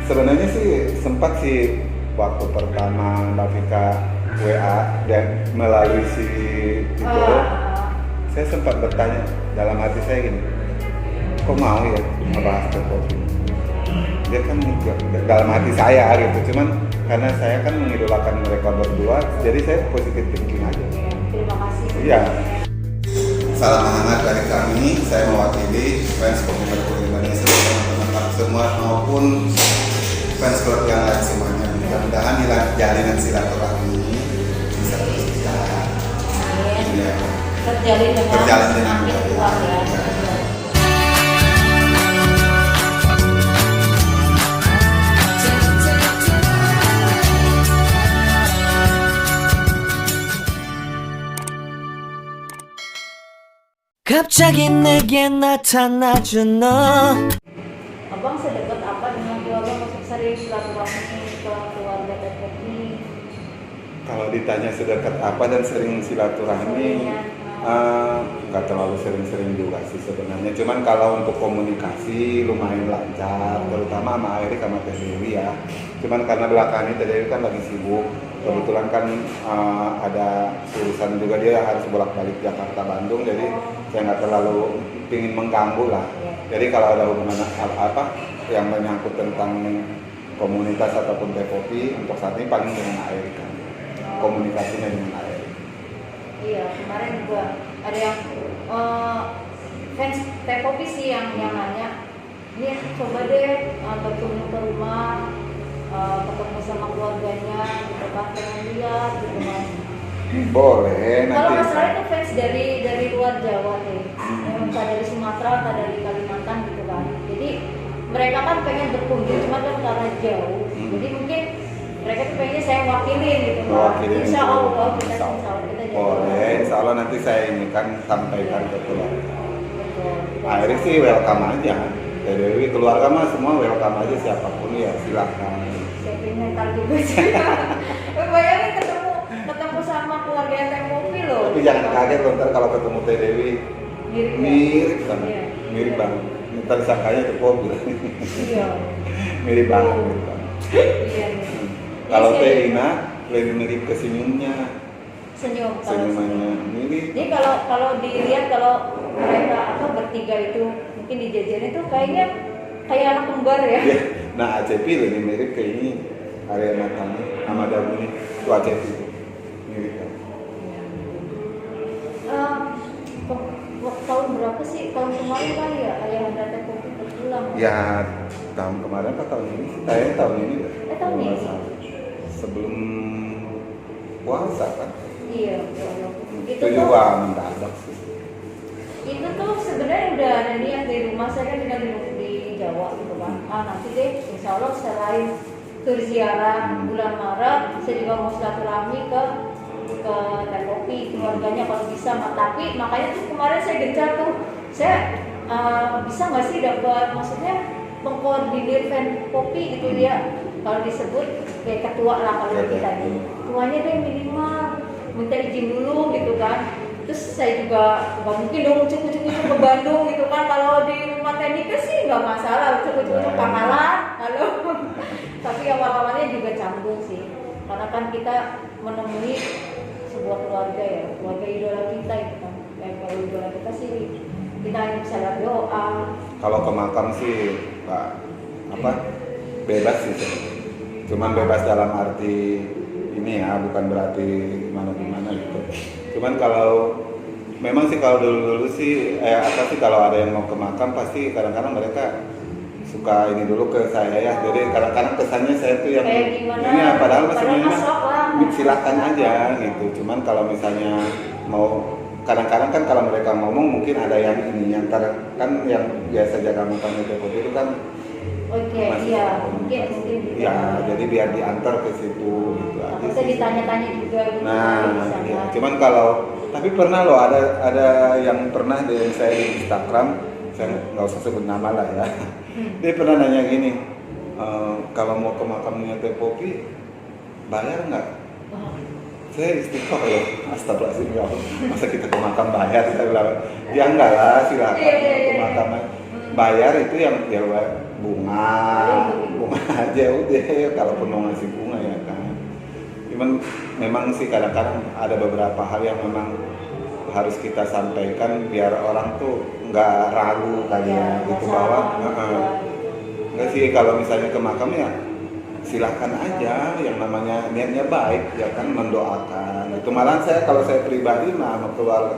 Sebenarnya sih sempat sih waktu pertama Mbak Vika WA dan melalui si itu, saya sempat bertanya dalam hati saya gini, kok mau ya ngebahas ke kopi? Dia kan dalam hati saya gitu, cuman karena saya kan mengidolakan mereka berdua, jadi saya positif thinking aja. Terima kasih. Iya. Salam hangat dari kami, saya mewakili fans Kopi Merkuri Indonesia, teman-teman semua maupun fans klub yang lain semuanya. Mudah-mudahan jalinan silaturahmi ini bisa terus berjalan. Amin. Ya. Terjalin dengan semakin kuat ya. 갑자기 내게 나타나준 너. Abang sedekat apa dengan keluarga, masuk sering silaturahmi ke keluarga dan kopi? Kalau ditanya sedekat apa dan sering silaturahmi, nggak terlalu sering-sering juga sih sebenarnya. Cuman kalau untuk komunikasi lumayan lancar, terutama sama Erik sama Teh Dewi ya. Cuman karena belakangan ini Teh Dewi kan lagi sibuk, kebetulan kan ada urusan juga, dia harus bolak-balik Jakarta Bandung, jadi saya nggak terlalu ingin mengganggu lah. Jadi kalau ada hubungan apa yang menyangkut tentang komunitas ataupun teh kopi, untuk saat ini paling dengan Erik kan. Komunikasinya dengan Erik. Iya, kemarin juga ada yang fans teh kopi sih yang nanya, ini coba deh berkunjung ke rumah, ketemu sama keluarganya, gitu kan, pengen lihat gitu kan. Boleh Kalau nanti. masalah itu fans dari luar Jawa nih, entah dari Sumatera, entah dari Kalimantan gitu kan. Jadi mereka kan pengen berkunjung, cuma kan karena jauh. Jadi mungkin mereka tuh pengennya saya wakilin gitu kan. Mewakilin Insya gitu. Allah kita Insya Allah. insya Allah kita jadi. Boleh, insya Allah nanti saya ini kan sampaikan ke keluarga. Betul. Erik sih welcome aja. Teh Dewi keluarga mah semua welcome aja, siapapun ya silakan. Siapin mental juga sih. Bayangin ketemu sama keluarga teh kopi loh. Tapi jangan kaget loh ntar kalau ketemu Teh Dewi mirip banget, Iya. mirip banget. Ntar sangkanya itu mobil. Iya. Mirip banget, mirip banget. Iya. Kalau Iya, Teh iya. Ina lebih mirip ke senyumnya, Senyum. senyumannya mirip. Jadi kalau dilihat kalau mereka bertiga itu mungkin dijajarin itu kayaknya kayak anak kembar ya. Iya. Nah ACP lebih mirip ke ini, area matanya sama dagunya itu ACP itu mirip kan. Tahun berapa sih? Tahun kemarin kali ya ayah Anda teh kopi berpulang. Ya tahun kemarin atau tahun ini sih? Kayaknya tahun ini deh. Tahun ini. Kalau nggak salah. Sebelum puasa kan? Iya. Itu Itu tuh juga mendadak sih. itu tuh sebenarnya udah ada niat di rumah, saya kan tinggal di Jawa gitu kan. Nanti deh insya Allah selain tur ziarah bulan Maret, saya juga mau silaturahmi ke teh kopi keluarganya kalau bisa. Tapi makanya tuh kemarin saya gencar tuh, saya bisa nggak sih dapat, maksudnya mengkoordinir fan kopi gitu ya, kalau disebut kayak ketua lah kalau kita ini ketuanya deh minimal minta izin dulu gitu kan. Terus saya juga nggak mungkin dong ucuk-ucuk ke Bandung gitu kan, kalau di rumah teknika sih nggak masalah, ucuk-ucuk Pangkalan, halo. Tapi awal-awalnya juga canggung sih, karena kan kita menemui sebuah keluarga ya, keluarga idola kita itu kan. Kalau idola kita sih kita hanya bisa doa. Kalau ke makam sih bebas sih sebenarnya. Cuman bebas dalam arti ini ya, bukan berarti gimana gitu. Cuman kalau memang sih kalau dulu sih kalau ada yang mau ke makam pasti kadang-kadang mereka suka ini dulu ke saya ya. Jadi kadang-kadang kesannya saya tuh yang ini ya, padahal sebenarnya silakan aja gitu. Cuman kalau misalnya mau, kadang-kadang kan kalau mereka ngomong mungkin ada yang ini yang kan yang biasa jaga makam itu kan. Oke, iya, mungkin ya, jadi biar diantar ke situ gitu aja. Kita ditanya-tanya juga gitu. Nah, ya. Cuman tapi pernah loh ada yang pernah dari saya di Instagram, saya nggak usah sebut nama lah ya. Dia pernah nanya gini, kalau mau ke makamnya Teh Popi, bayar nggak? Saya istighfar loh, astagfirullahaladzim, masa kita ke makam bayar? Saya bilang, ya enggak lah, silakan ke makam. Bayar itu yang ya bunga aja udah, kalaupun mau ngasih bunga ya kan. Cuman memang sih kadang-kadang ada beberapa hal yang memang harus kita sampaikan biar orang tuh nggak ragu kali ya, gitu bahwa nggak sih kalau misalnya ke makam ya silahkan aja, yang namanya niatnya baik ya kan, mendoakan itu. Malah kalau saya pribadi mah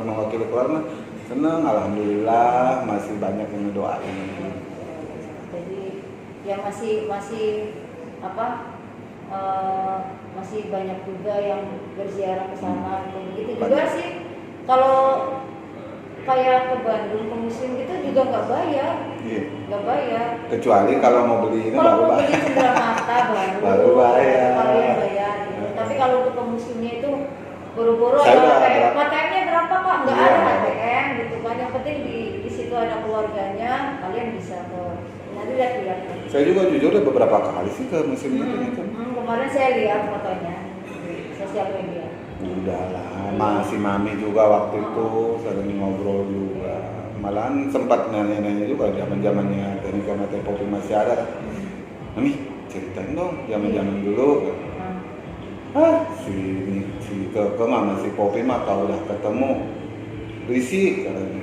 mewakili keluarga seneng, alhamdulillah masih banyak yang mendoain. Jadi ya masih apa masih banyak juga yang berziarah ke sana. Begitu juga sih kalau kayak ke Bandung ke museum gitu juga nggak bayar. Iya. Nggak bayar. Kecuali kalau mau beli ini Kalau baru mau bayar. beli cenderamata Baru bayar. Kalian bayar gitu. Tapi kalau untuk ke museumnya itu buru-buru Saya ada udah ATM. berapa? ATM-nya berapa Kak? Nggak Iya. ada ATM gitu kan. Yang penting di situ ada keluarganya, kalian bisa ke. Nanti lihat. Saya juga jujur ada beberapa kali sih ke museum itu. Kemarin saya lihat fotonya di sosial media. Udahlah, masih mami juga waktu itu sering ngobrol juga. Malahan sempat nanya-nanya juga zaman-zamannya Teni karena Teh Popi masih ada. Mami, ceritain dong zaman-zaman dulu. Si Keke mama si Popi mah kalau udah ketemu risih katanya.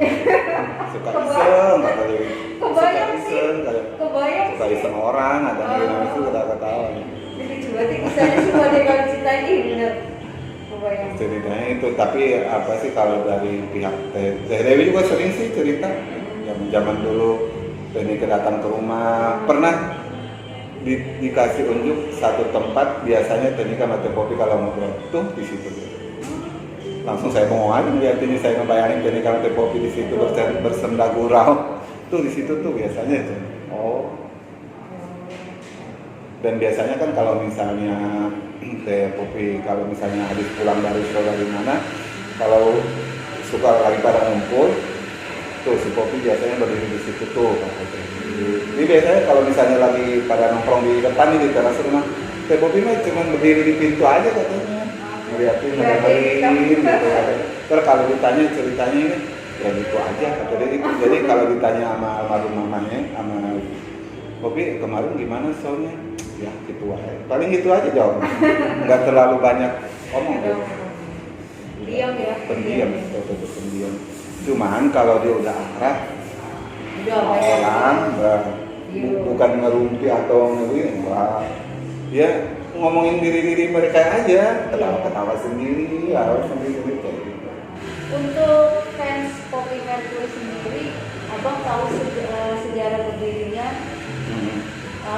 Suka iseng katanya. Kebayang sih. Kebayang Suka sih. iseng orang, ada yang itu udah ketawa. Jadi coba misalnya sih mau dia ceritain ini bener. Kebayang. Ceritanya itu, tapi apa sih kalau dari pihak Teh Dewi juga sering sih cerita zaman dulu Teni kedatang ke rumah, pernah dikasih unjuk satu tempat biasanya Teni sama Teh Popi kalau ngobrol tuh di situ. Langsung saya bengong aja melihat ini, saya ngebayangin Teni sama Teh Popi di situ bersenda gurau tuh di situ tuh biasanya tuh. Oh. Dan biasanya kan kalau misalnya Teh Popi kalau misalnya habis pulang dari show dari mana, kalau suka lagi pada ngumpul, tuh si Popi biasanya berdiri di situ tuh. Jadi biasanya kalau misalnya lagi pada nongkrong di depan nih di teras rumah, Teh Popi mah cuma berdiri di pintu aja katanya, ngeliatin, gitu. Terus kalau ditanya ceritanya ini, ya gitu aja kata dia gitu. Jadi kalau ditanya sama almarhum mamanya, sama Popi kemarin gimana soalnya? Ya gitu aja. Paling gitu aja jawabnya. Nggak terlalu banyak omong gitu. Diam ya. Pendiam, tetap pendiam. Cuman kalau dia udah akrab, Udah banyak. orang bukan ngerumpi atau enggak. Dia ngomongin diri mereka aja, ketawa-ketawa sendiri, harus sendiri kayak gitu. Untuk fans Poppy Mercury sendiri, abang tahu sejarah berdirinya,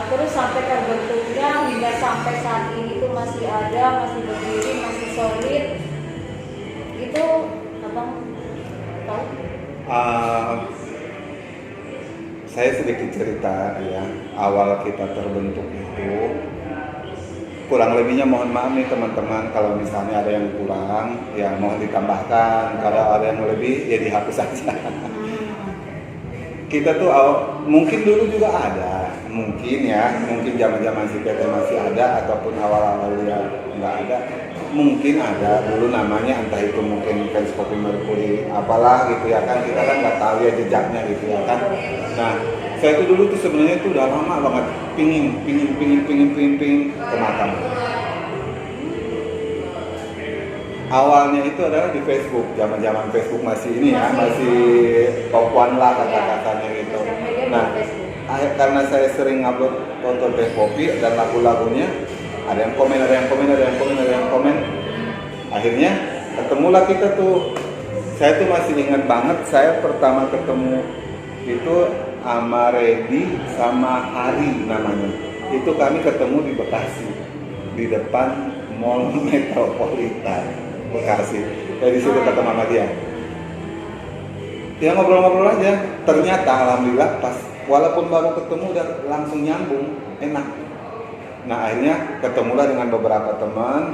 terus sampai terbentuknya hingga sampai saat ini tuh masih ada, masih berdiri, masih solid. Itu abang tahu? Saya sedikit cerita ya, awal kita terbentuk itu kurang lebihnya mohon maaf nih teman-teman kalau misalnya ada yang kurang ya mohon ditambahkan, kalau ada yang lebih ya dihapus saja. Kita tuh mungkin dulu juga ada, mungkin zaman-zaman si PT masih ada ataupun awal-awal dia nggak ada, mungkin ada dulu namanya, entah itu mungkin fans Poppy Mercury apalah gitu ya kan, kita kan nggak tahu ya jejaknya gitu ya kan. Nah saya itu dulu tuh sebenarnya tuh udah lama banget pingin ke makam. Awalnya itu adalah di Facebook, zaman Facebook masih ini ya, masih topuan lah kata-katanya gitu. Nah, karena saya sering upload foto Teh Poppy dan lagu-lagunya, ada yang komen. Akhirnya ketemulah kita tuh. Saya tuh masih ingat banget, saya pertama ketemu itu sama Reddy sama Hari namanya. Itu kami ketemu di Bekasi, di depan Mall Metropolitan Bekasi. Dari situ ketemu sama dia. Dia ngobrol-ngobrol aja. Ternyata alhamdulillah pas walaupun baru ketemu udah langsung nyambung, enak. Nah akhirnya ketemulah dengan beberapa teman.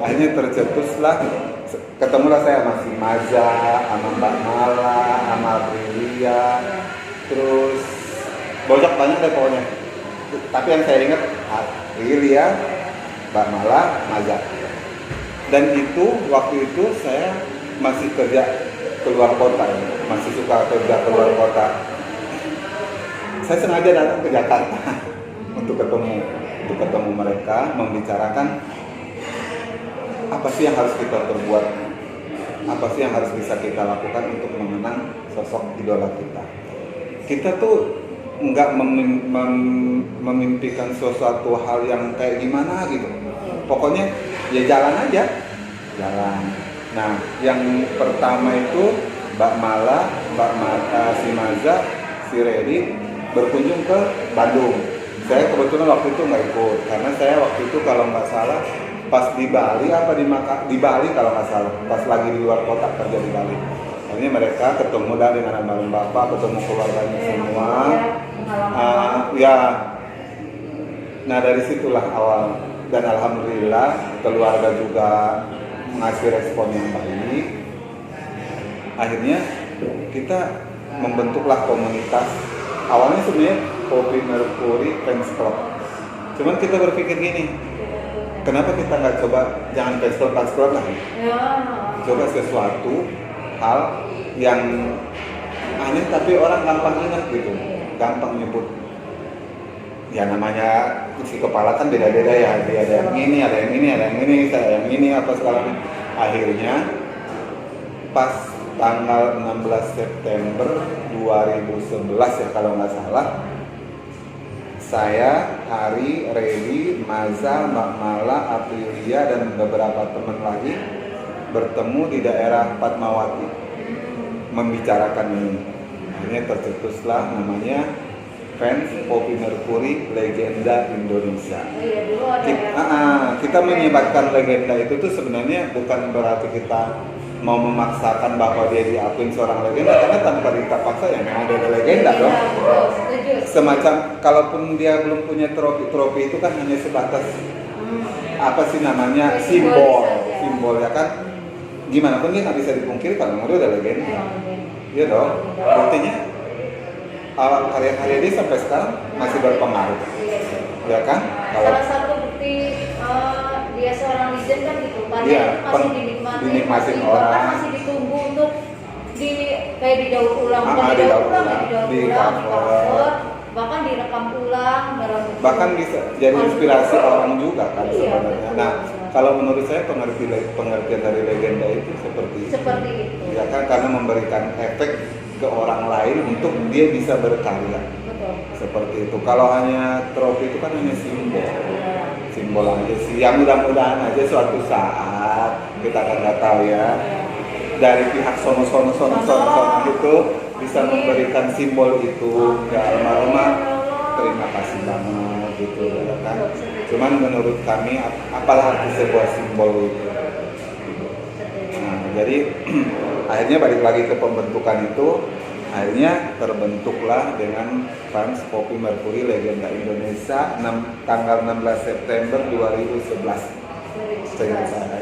Akhirnya tercetuslah, ketemulah saya sama si Maza, sama Mbak Mala, sama Prilia, terus banyak deh pokoknya. Tapi yang saya ingat Prilia, Mbak Mala, Maza. Dan itu waktu itu saya masih kerja keluar kota, masih suka kerja keluar kota. saya sengaja datang ke Jakarta untuk ketemu mereka, membicarakan apa sih yang harus kita perbuat, apa sih yang harus bisa kita lakukan untuk mengenang sosok idola kita. Kita tuh nggak memimpikan sesuatu hal yang kayak gimana gitu. Pokoknya ya jalan aja, jalan. Nah, yang pertama itu Mbak Mala, si Maza, si Redi berkunjung ke Bandung. Saya kebetulan waktu itu nggak ikut, karena saya waktu itu kalau nggak salah pas di Bali di Bali kalau nggak salah, pas lagi di luar kota kerja di Bali. Akhirnya mereka ketemu dengan almarhum bapak, ketemu keluarganya semua. Ya, nah dari situlah awal, dan alhamdulillah keluarga juga mengasih respon yang baik. Akhirnya kita membentuklah komunitas. Awalnya sebenarnya Poppy Mercury Fans Club. Cuman kita berpikir gini, kenapa kita nggak coba jangan fans club lah? Coba sesuatu hal yang aneh tapi orang gampang ingat gitu, gampang nyebut. Ya namanya isi kepala kan beda-beda ya, ada yang ini, ada yang ini, ada yang ini apa segala macam. Akhirnya pas tanggal 16 September 2011 ya kalau nggak salah, saya, Ari, Redi, Maza, Mbak Mala, Aprilia dan beberapa teman lagi bertemu di daerah Fatmawati membicarakan ini. Akhirnya tercetuslah namanya Fans Poppy Mercury Legenda Indonesia. Kita menyebarkan legenda itu tuh sebenarnya bukan berarti kita mau memaksakan bahwa dia diakuin seorang legenda, karena tanpa kita paksa ya memang ada legenda dong. Semacam kalaupun dia belum punya trofi itu kan hanya sebatas apa sih namanya simbol ya kan. Gimana pun dia nggak bisa dipungkiri kalau dia udah legenda. Iya dong. Buktinya karya-karya dia sampai sekarang masih berpengaruh. Ya kan? Salah satu bukti dia seorang legend kan gitu. Karya masih dinikmati orang, bahkan masih ditunggu untuk kayak didaur ulang, di cover, bahkan direkam ulang dalam bentuk. Bahkan bisa jadi inspirasi orang juga kan sebenarnya. Nah, kalau menurut saya pengertian dari legenda itu seperti itu. Ya kan, karena memberikan efek ke orang lain untuk dia bisa berkarya. Betul. Seperti itu. Kalau hanya trofi itu kan hanya simbol aja sih. Yang mudah-mudahan aja suatu saat kita akan nggak tahu ya, dari pihak sono itu bisa memberikan simbol itu ke almarhumah. Terima kasih banget gitu ya kan. Cuman menurut kami apalah arti sebuah simbol itu. Nah, jadi akhirnya balik lagi ke pembentukan itu. Akhirnya terbentuklah dengan Fans Poppy Mercury Legenda Indonesia tanggal 16 September 2011.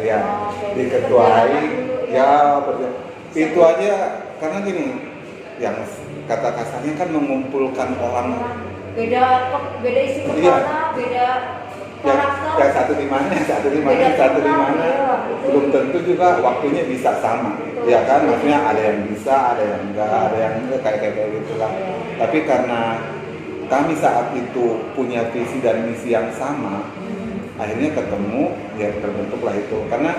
Ya, diketuai ya itu aja, karena gini, yang kata kasarnya kan mengumpulkan orang beda isi kepala, beda karakter. Ya satu di mana, belum tentu juga waktunya bisa sama. Ya kan, maksudnya ada yang bisa, ada yang enggak, ada yang kayak gitulah. Tapi karena kami saat itu punya visi dan misi yang sama, akhirnya ketemu, ya terbentuklah itu. Karena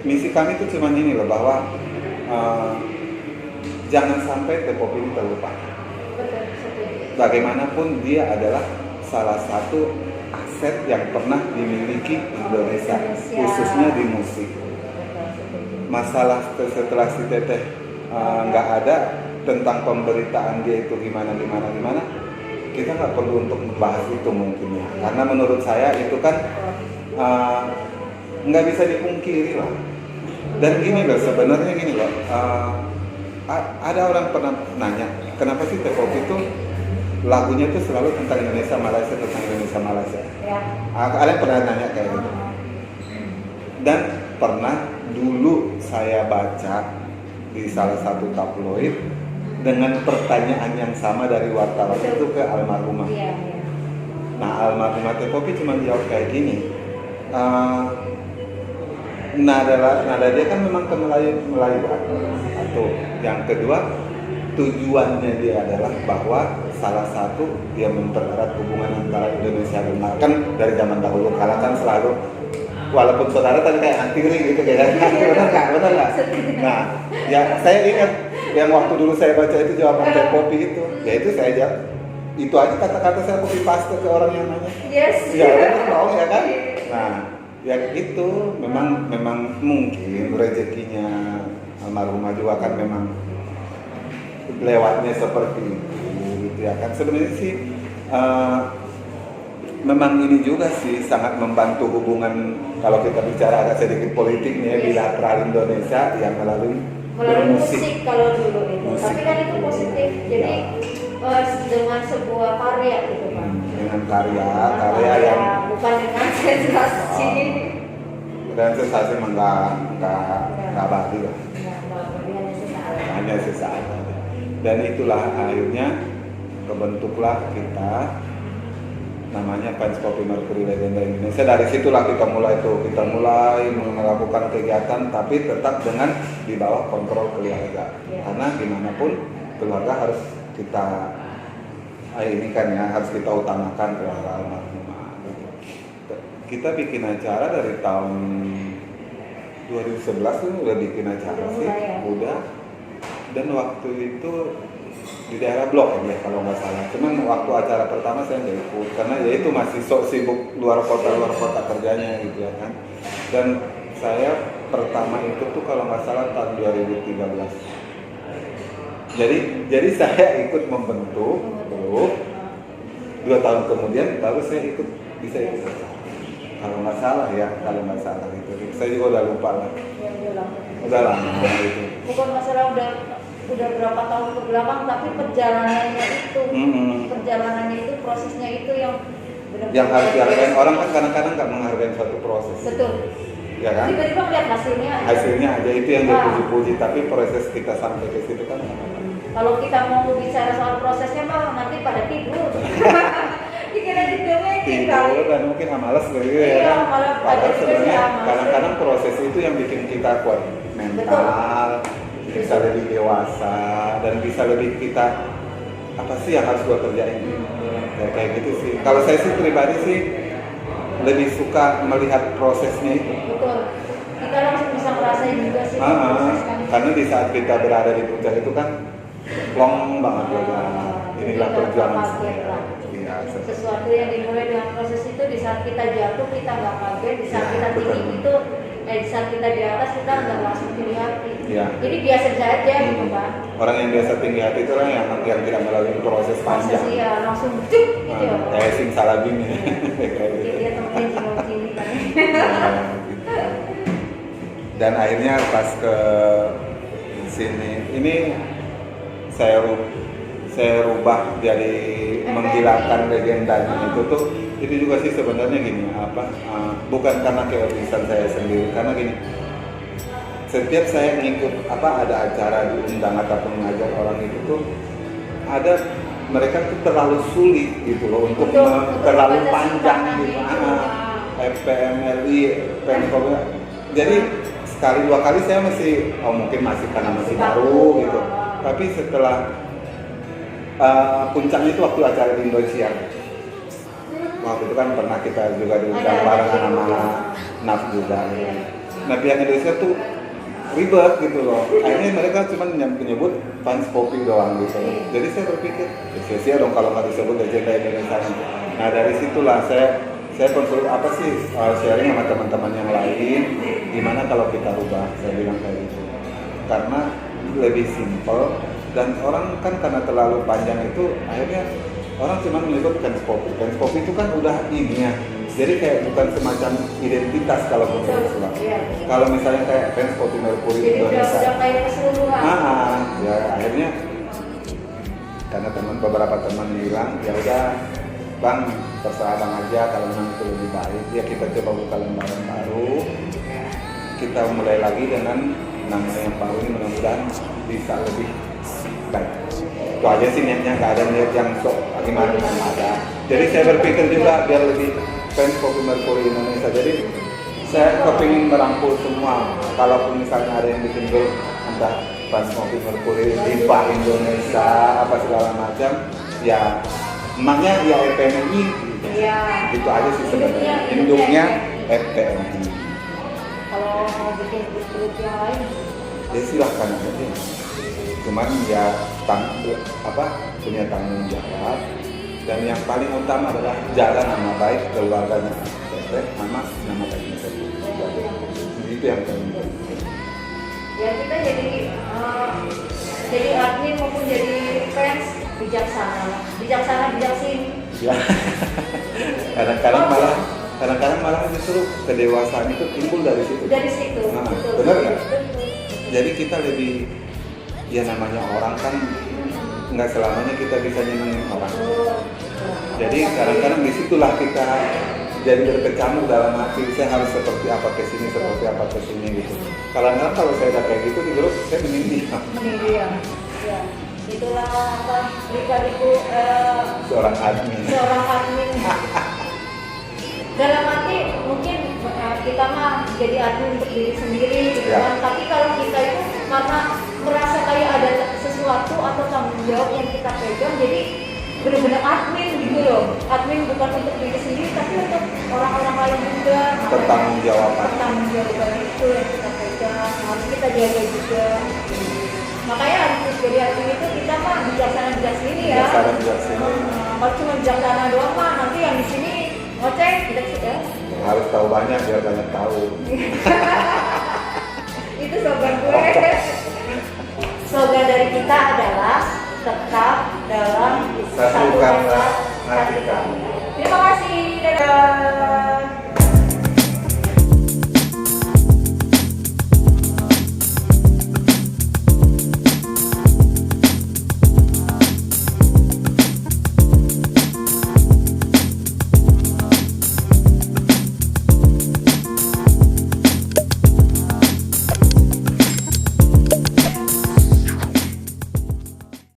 misi kami itu cuma ini loh, bahwa jangan sampai T-pop ini terlupakan. Bagaimanapun dia adalah salah satu aset yang pernah dimiliki Indonesia, khususnya di musik. Masalah setelah si Teteh nggak ada tentang pemberitaan dia itu gimana, kita nggak perlu untuk membahas itu mungkin ya, karena menurut saya itu kan nggak bisa dipungkiri lah. Dan gini loh, sebenarnya gini loh, ada orang pernah nanya kenapa sih T-pop itu lagunya itu selalu tentang Indonesia Malaysia. Ya. Ada yang pernah nanya kayak gitu. Dan pernah dulu saya baca di salah satu tabloid dengan pertanyaan yang sama dari wartawan itu ke almarhumah. Ya. Nah, almarhumah T-Poppy cuma jawab kayak gini. Nada dia kan memang ke Melayu satu. Yang kedua, tujuannya dia adalah bahwa salah satu dia mempererat hubungan antara Indonesia dan Malaysia. Kan dari zaman dahulu kala kan selalu, walaupun saudara tadi kayak antiri gitu kayak benar nggak? Nah, ya saya ingat yang waktu dulu saya baca itu jawaban Teh Popi itu, ya itu saya jawab, itu aja kata-kata saya copy paste ke orang yang nanya. Yes. Ya benar dong ya kan? Nah, ya itu memang mungkin rezekinya almarhumah juga kan memang lewatnya seperti itu gitu ya kan. Sebenarnya sih memang ini juga sih sangat membantu hubungan, kalau kita bicara agak sedikit politiknya, bilateral Indonesia yang melalui musik kalau dulu itu. Musik. Tapi kan itu positif. Jadi dengan sebuah karya gitu kan. Dengan karya yang bukan dengan sensasi. dan sensasi nggak bagi lah, hanya sesaat aja. Dan itulah akhirnya kebentuklah kita namanya Fans Kopi Mercury Legenda Indonesia. Dari situlah kita mulai melakukan kegiatan, tapi tetap dengan di bawah kontrol keluarga. Karena gimana pun keluarga harus kita ini kan ya, harus kita utamakan keluarga almarhumah. Kita bikin acara dari tahun 2011 tuh udah bikin acara sih, udah. Dan waktu itu di daerah Blok ya kalau nggak salah. Cuman waktu acara pertama saya nggak ikut karena ya itu masih sok sibuk luar kota kerjanya gitu ya kan. Dan saya pertama itu tuh kalau nggak salah tahun 2013. Jadi saya ikut membentuk grup. 2 tahun kemudian baru saya bisa ikut. Kalau nggak salah itu. Saya juga udah lupa lah. Udah lama itu. Bukan masalah udah berapa tahun ke belakang, tapi perjalanannya itu prosesnya itu yang benar-benar yang harus dihargai. Orang kan kadang-kadang nggak menghargai suatu proses. Betul. Ya kan? Tiba-tiba lihat hasilnya aja itu yang dipuji-puji, tapi proses kita sampai ke situ kan. Kalau kita mau bicara soal prosesnya mah nanti pada tidur. Dikira didongengin tidur dan mungkin malas gitu ya kan. Padahal sebenarnya kadang-kadang proses itu yang bikin kita kuat mental. Bisa lebih dewasa dan bisa lebih kita apa sih yang harus gua kerjain ya, kayak gitu sih. Kalau saya sih pribadi sih lebih suka melihat prosesnya itu. Betul. Kita langsung bisa ngerasain juga sih proses kan. Karena di saat kita berada di puncak itu kan plong banget ya. Inilah perjuangan. Iya. Sesuatu yang dimulai dengan proses itu di saat kita jatuh kita nggak kaget, di saat kita tinggi itu di saat kita di atas kita nggak langsung tinggi hati. Ya. Jadi biasa saja gitu kan. Orang yang biasa tinggi hati itu orang yang tidak melalui proses panjang. Iya, langsung cuk gitu. Kayak sing salabim ya. Jadi dia temen cilik kan. Dan akhirnya pas ke sini ini saya rubah jadi menghilangkan legendanya itu tuh. Itu juga sih sebenarnya gini, bukan karena keegoisan saya sendiri, karena gini, setiap saya ngikut ada acara diundang ataupun mengajar orang itu tuh ada mereka tuh terlalu sulit gitu loh untuk terlalu panjang gitu, FPMLI, PMKOB. Jadi sekali 2 kali saya mungkin masih karena masih baru gitu, tapi setelah puncaknya itu waktu acara di Indonesia. Waktu itu kan pernah kita juga diundang barengan sama NAF juga gitu. Nah pihak Indonesia tuh ribet gitu loh. Akhirnya mereka cuma menyebut Fans Kopi doang gitu. Jadi saya berpikir sia-sia dong kalau nggak disebut legenda Indonesia. Nah dari situlah saya konsul sharing sama teman-teman yang lain. Gimana kalau kita rubah? Saya bilang kayak gitu. Karena lebih simpel dan orang kan karena terlalu panjang itu akhirnya orang cuma menyebut Fans Kopi. Fans Kopi itu kan udah ini ya. Jadi kayak bukan semacam identitas kalau menurut saya. Kalau misalnya kayak Fans Kopi Mercury Indonesia. Jadi udah kayak keseluruhan. Ya akhirnya karena beberapa teman bilang ya udah Bang, terserah Bang aja kalau memang itu lebih baik. Ya kita coba buka lembaran baru. Kita mulai lagi dengan nama yang baru ini, mudah-mudahan bisa lebih baik. Itu aja sih niatnya, nggak ada niat yang sok gimana ada. Jadi saya berpikir juga biar lebih Fans Kopi Mercury Indonesia. Jadi saya kepingin merangkul semua. Kalaupun misalnya ada yang bikin grup, entah pas mobil Merkuri Diva Indonesia apa segala macam ya emaknya ya FPMI Iya. itu aja sih sebenarnya Induknya induknya FPMI kalau mau bikin grup yang lain ya silahkan aja cuman ya punya tanggung jawab dan yang paling utama adalah jaga nama baik keluarganya Teteh sama nama baiknya sendiri itu yang paling penting ya kita jadi admin maupun jadi fans bijaksana bijaksini ya kadang-kadang malah justru kedewasaan itu timbul dari situ. Nah, betul. benar nggak? Betul. Jadi kita lebih ya namanya orang kan nggak selamanya kita bisa nyenengin orang. Jadi kadang-kadang disitulah kita jadi berkecamuk dalam hati saya harus seperti apa ke sini gitu. Kadang-kadang kalau saya ada kayak gitu di grup saya mending diam. Ya. Itulah apa pribadiku Seorang admin. Dalam arti mungkin kita mah jadi admin untuk diri sendiri gitu Ya. kan. Tapi kalau kita itu karena merasa kayak ada sesuatu atau tanggung jawab yang kita pegang, jadi benar-benar admin gitu loh. Admin bukan untuk diri sendiri tapi untuk orang-orang lain juga. Bertanggung jawaban. Bertanggung jawaban itu yang kita pegang harus kita jaga juga. Makanya harus jadi admin itu kita mah bijaksana bijaksini ya. Bijaksana. Kalau cuma bijaksana doang mah nanti yang di sini ngoceh tidak sudah. Harus tahu banyak biar banyak tahu. Itu slogan gue. Slogan dari kita adalah tetap dalam Satukanlah hati kamu. Terima kasih. Dadah.